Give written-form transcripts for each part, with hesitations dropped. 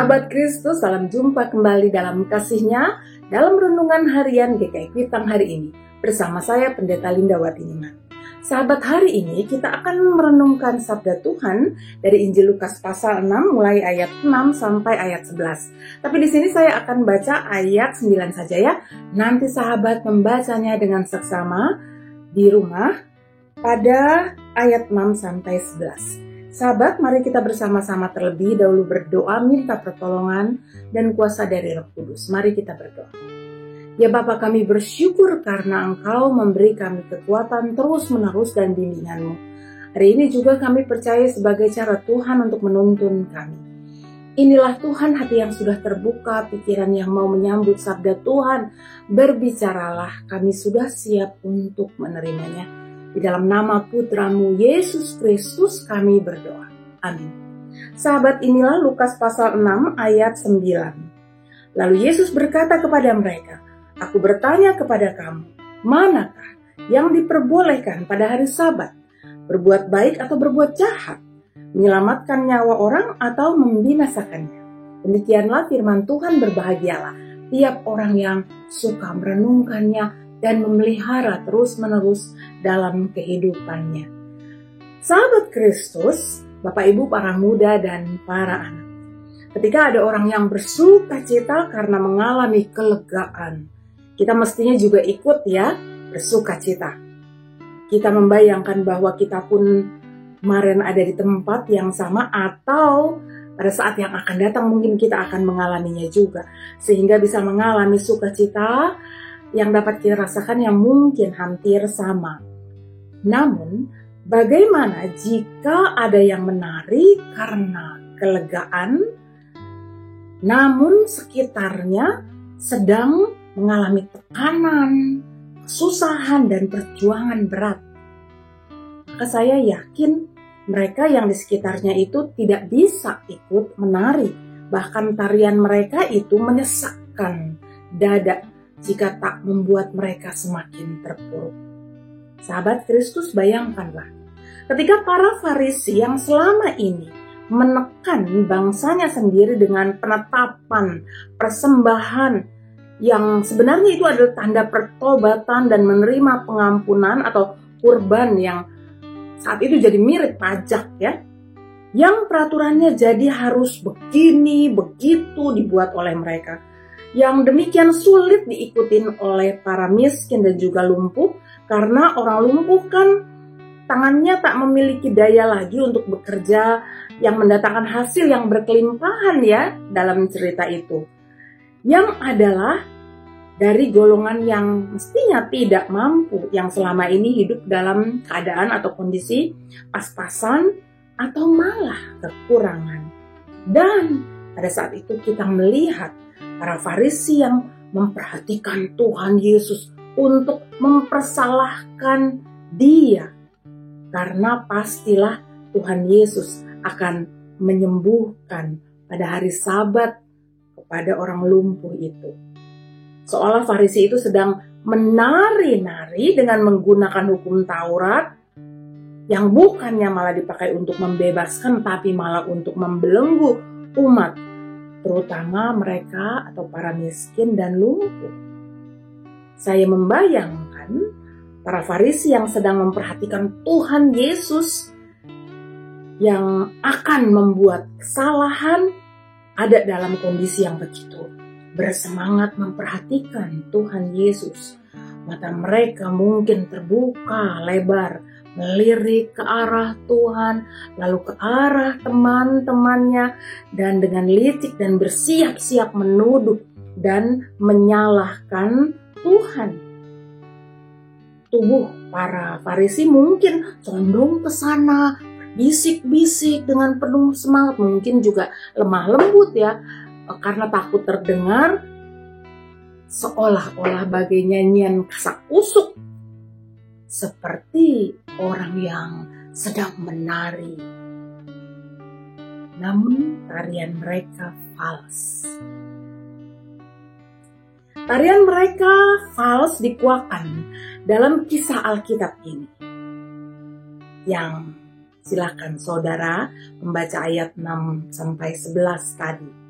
Sahabat Kristus, salam jumpa kembali dalam kasih-Nya dalam renungan harian GKI Kuitang hari ini bersama saya Pendeta Linda Watiniman. Sahabat, hari ini kita akan merenungkan sabda Tuhan dari Injil Lukas pasal 6 mulai ayat 6 sampai ayat 11. Tapi di sini saya akan baca ayat 9 saja ya. Nanti sahabat membacanya dengan seksama di rumah pada ayat 6 sampai 11. Sahabat, mari kita bersama-sama terlebih dahulu berdoa minta pertolongan dan kuasa dari Roh Kudus. Mari kita berdoa. Ya Bapa, kami bersyukur karena Engkau memberi kami kekuatan terus-menerus dan bimbingan-Mu. Hari ini juga kami percaya sebagai cara Tuhan untuk menuntun kami. Inilah Tuhan, hati yang sudah terbuka, pikiran yang mau menyambut sabda Tuhan. Berbicaralah, kami sudah siap untuk menerimanya. Di dalam nama Putra-Mu Yesus Kristus kami berdoa. Amin. Sahabat, inilah Lukas pasal 6 ayat 9. Lalu Yesus berkata kepada mereka, "Aku bertanya kepada kamu, manakah yang diperbolehkan pada hari Sabat? Berbuat baik atau berbuat jahat? Menyelamatkan nyawa orang atau membinasakannya?" Demikianlah firman Tuhan. Berbahagialah tiap orang yang suka merenungkannya dan memelihara terus-menerus dalam kehidupannya. Sahabat Kristus, Bapak Ibu, para muda dan para anak. Ketika ada orang yang bersuka cita karena mengalami kelegaan, kita mestinya juga ikut ya bersuka cita. Kita membayangkan bahwa kita pun kemarin ada di tempat yang sama atau pada saat yang akan datang mungkin kita akan mengalaminya juga. Sehingga bisa mengalami sukacita yang dapat kita rasakan yang mungkin hampir sama. Namun, bagaimana jika ada yang menari karena kelegaan, namun sekitarnya sedang mengalami tekanan, kesusahan, dan perjuangan berat? Maka saya yakin mereka yang di sekitarnya itu tidak bisa ikut menari. Bahkan tarian mereka itu menyesakkan dada jika tak membuat mereka semakin terpuruk. Sahabat Kristus, bayangkanlah, ketika para Farisi yang selama ini menekan bangsanya sendiri dengan penetapan persembahan yang sebenarnya itu adalah tanda pertobatan dan menerima pengampunan atau kurban yang saat itu jadi mirip pajak ya, yang peraturannya jadi harus begini, begitu dibuat oleh mereka, yang demikian sulit diikutin oleh para miskin dan juga lumpuh, karena orang lumpuh kan tangannya tak memiliki daya lagi untuk bekerja yang mendatangkan hasil yang berkelimpahan ya dalam cerita itu. Yang adalah dari golongan yang mestinya tidak mampu, yang selama ini hidup dalam keadaan atau kondisi pas-pasan atau malah kekurangan. Dan pada saat itu kita melihat para Farisi yang memperhatikan Tuhan Yesus untuk mempersalahkan Dia. Karena pastilah Tuhan Yesus akan menyembuhkan pada hari Sabat kepada orang lumpuh itu. Seolah Farisi itu sedang menari-nari dengan menggunakan hukum Taurat yang bukannya malah dipakai untuk membebaskan, tapi malah untuk membelenggu umat, terutama mereka atau para miskin dan lumpuh. Saya membayangkan para Farisi yang sedang memperhatikan Tuhan Yesus yang akan membuat kesalahan ada dalam kondisi yang begitu bersemangat memperhatikan Tuhan Yesus. Mata mereka mungkin terbuka lebar, melirik ke arah Tuhan, lalu ke arah teman-temannya, dan dengan licik dan bersiap-siap menuduh dan menyalahkan Tuhan. Tubuh para Farisi mungkin condong ke sana, bisik-bisik dengan penuh semangat, mungkin juga lemah lembut ya, karena takut terdengar, seolah-olah bagai nyanyian kasak-kusuk, seperti orang yang sedang menari. Namun tarian mereka fals. Tarian mereka fals dikuakkan dalam kisah Alkitab ini. Yang silakan saudara membaca ayat 6-11 tadi.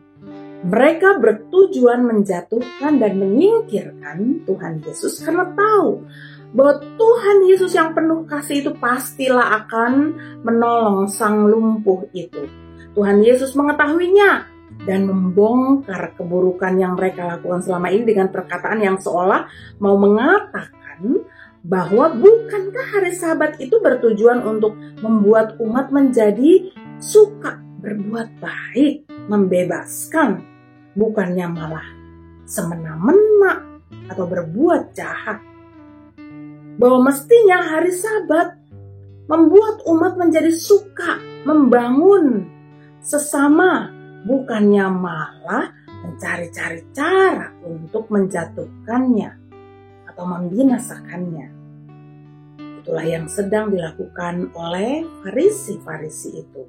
Mereka bertujuan menjatuhkan dan menyingkirkan Tuhan Yesus karena tahu bahwa Tuhan Yesus yang penuh kasih itu pastilah akan menolong sang lumpuh itu. Tuhan Yesus mengetahuinya dan membongkar keburukan yang mereka lakukan selama ini dengan perkataan yang seolah mau mengatakan bahwa bukankah hari Sabat itu bertujuan untuk membuat umat menjadi suka berbuat baik, membebaskan, bukannya malah semena-mena atau berbuat jahat. Bahwa mestinya hari Sabat membuat umat menjadi suka membangun sesama, bukannya malah mencari-cari cara untuk menjatuhkannya atau membinasakannya. Itulah yang sedang dilakukan oleh Farisi-Farisi itu.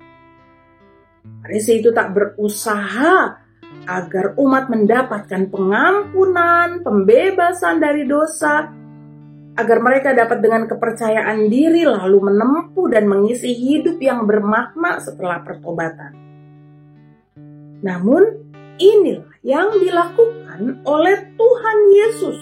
Farisi itu tak berusaha agar umat mendapatkan pengampunan, pembebasan dari dosa, agar mereka dapat dengan kepercayaan diri lalu menempuh dan mengisi hidup yang bermakna setelah pertobatan. Namun inilah yang dilakukan oleh Tuhan Yesus.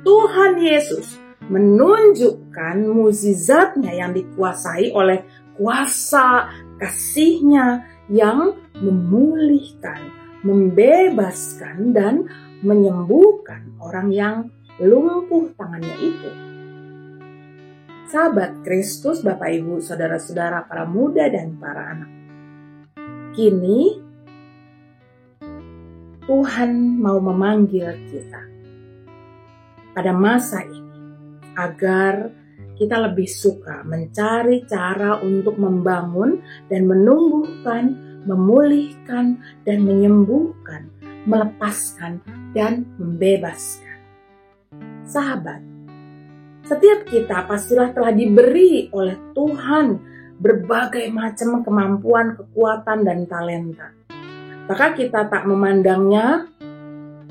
Tuhan Yesus menunjukkan mukjizatnya yang dikuasai oleh kuasa kasih-Nya yang memulihkan, membebaskan, dan menyembuhkan orang yang lumpuh tangannya itu. Sahabat Kristus, Bapak Ibu, Saudara-saudara, para muda dan para anak. Kini Tuhan mau memanggil kita pada masa ini agar kita lebih suka mencari cara untuk membangun dan menumbuhkan, memulihkan dan menyembuhkan, melepaskan dan membebaskan. Sahabat, setiap kita pastilah telah diberi oleh Tuhan berbagai macam kemampuan, kekuatan dan talenta. Maka kita tak memandangnya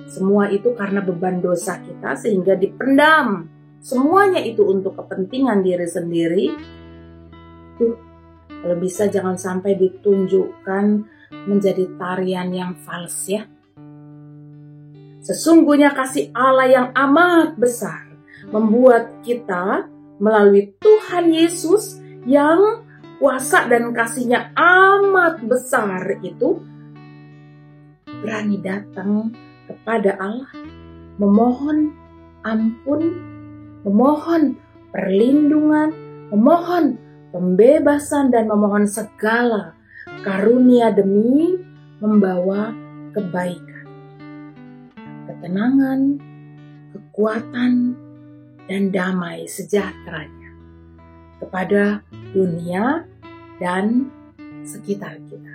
semua itu karena beban dosa kita sehingga dipendam. Semuanya itu untuk kepentingan diri sendiri. Kalau bisa jangan sampai ditunjukkan menjadi tarian yang fals ya. Sesungguhnya kasih Allah yang amat besar membuat kita melalui Tuhan Yesus yang kuasa dan kasih-Nya amat besar itu berani datang kepada Allah, memohon ampun, memohon perlindungan, memohon pembebasan dan memohon segala karunia demi membawa kebaikan, ketenangan, kekuatan, dan damai sejahteranya kepada dunia dan sekitar kita.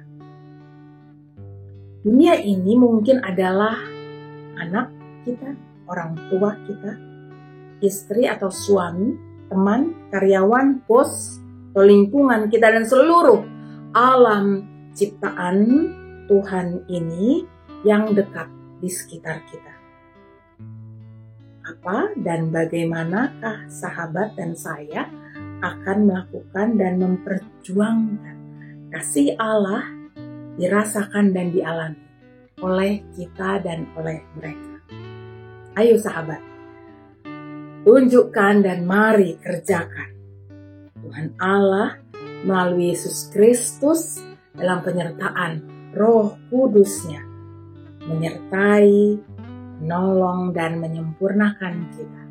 Dunia ini mungkin adalah anak kita, orang tua kita, istri atau suami, teman, karyawan, bos, atau lingkungan kita dan seluruh alam ciptaan Tuhan ini yang dekat di sekitar kita. Apa dan bagaimanakah sahabat dan saya akan melakukan dan memperjuangkan kasih Allah dirasakan dan dialami oleh kita dan oleh mereka. Ayo sahabat, tunjukkan dan mari kerjakan. Tuhan Allah melalui Yesus Kristus dalam penyertaan Roh Kudus-Nya menyertai, menolong dan menyempurnakan kita.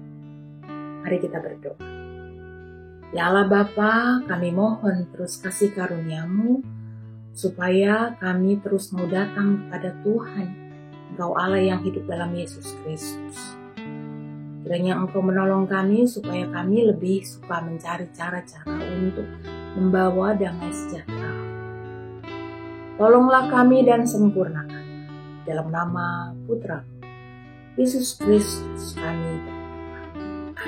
Mari kita berdoa. Ya Allah Bapa, kami mohon terus kasih karunia-Mu supaya kami terus mau datang kepada Tuhan, Engkau Allah yang hidup dalam Yesus Kristus. Kiranya Engkau menolong kami supaya kami lebih suka mencari cara-cara untuk membawa damai sejahtera. Tolonglah kami dan sempurnakan. Dalam nama Putra Yesus Kristus kami berdoa.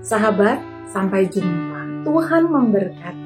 Sahabat, sampai jumpa. Tuhan memberkati.